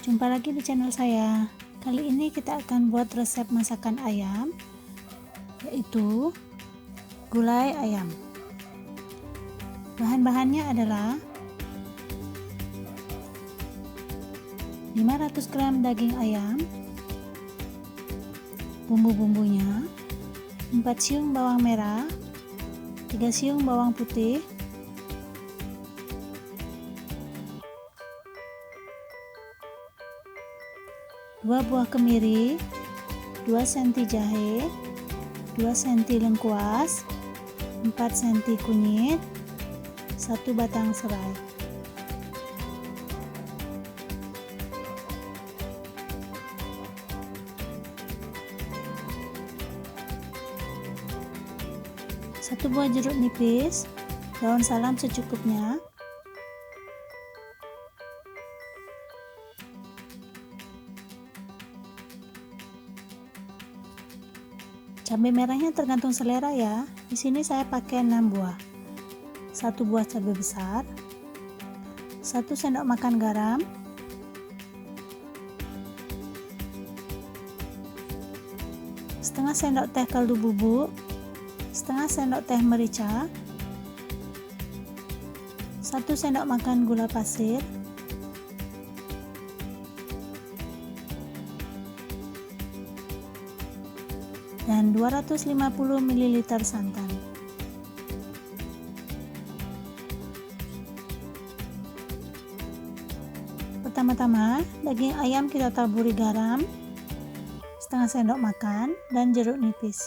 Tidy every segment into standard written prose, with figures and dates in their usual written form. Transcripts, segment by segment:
Jumpa lagi di channel saya. Kali ini kita akan buat resep masakan ayam, yaitu gulai ayam. Bahan-bahannya adalah 500 gram daging ayam, bumbu-bumbunya 4 siung bawang merah, 3 siung bawang putih, 2 buah kemiri, 2 cm jahe, 2 cm lengkuas, 4 cm kunyit, 1 batang serai. Satu buah jeruk nipis, daun salam secukupnya, cabai merahnya tergantung selera ya. Di sini saya pakai 6 buah. 1 buah cabai besar, 1 sendok makan garam, 1/2 sendok teh kaldu bubuk, 1/2 sendok teh merica, 1 sendok makan gula pasir, dan 250 ml santan. Pertama-tama, daging ayam kita taburi garam 1/2 sendok makan dan jeruk nipis.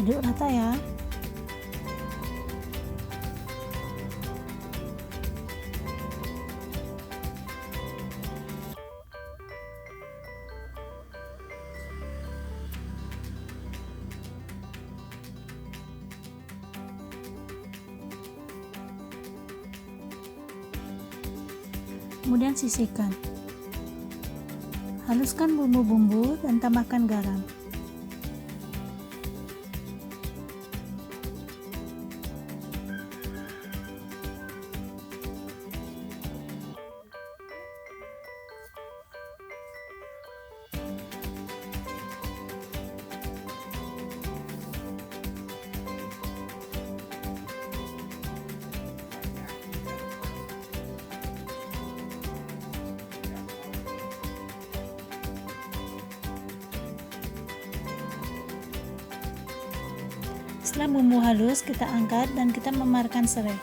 Aduk rata ya. Kemudian sisihkan. Haluskan bumbu-bumbu dan tambahkan garam. Setelah bumbu halus, kita angkat dan kita memarkan serai.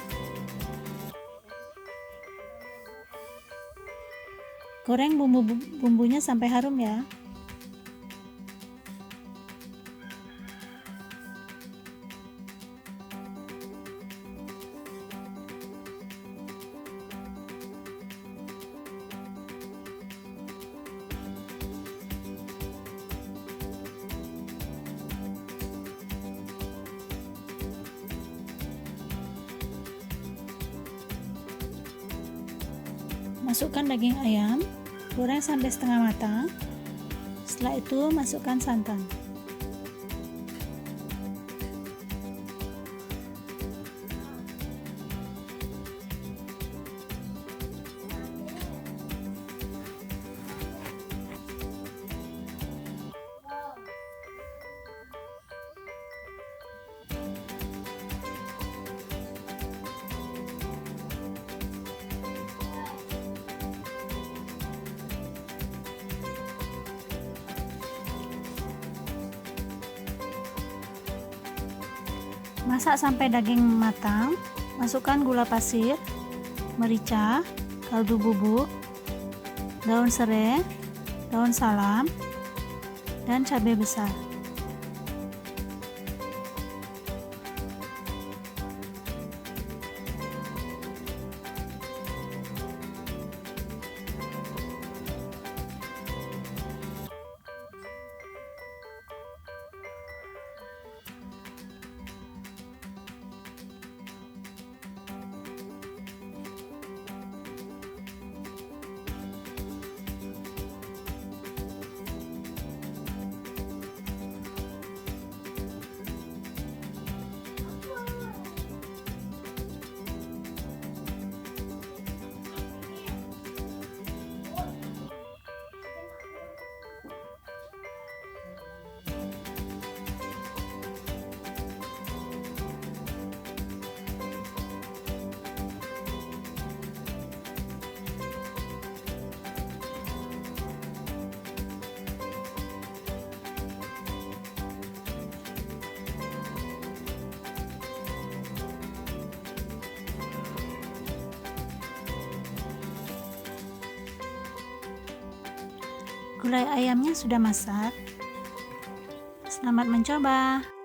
Goreng bumbunya sampai harum ya. Masukkan daging ayam, goreng sampai setengah matang. Setelah itu masukkan santan. Masak sampai daging matang, masukkan gula pasir, merica, kaldu bubuk, daun serai, daun salam, dan cabai besar. Gulai ayamnya sudah masak. Selamat mencoba.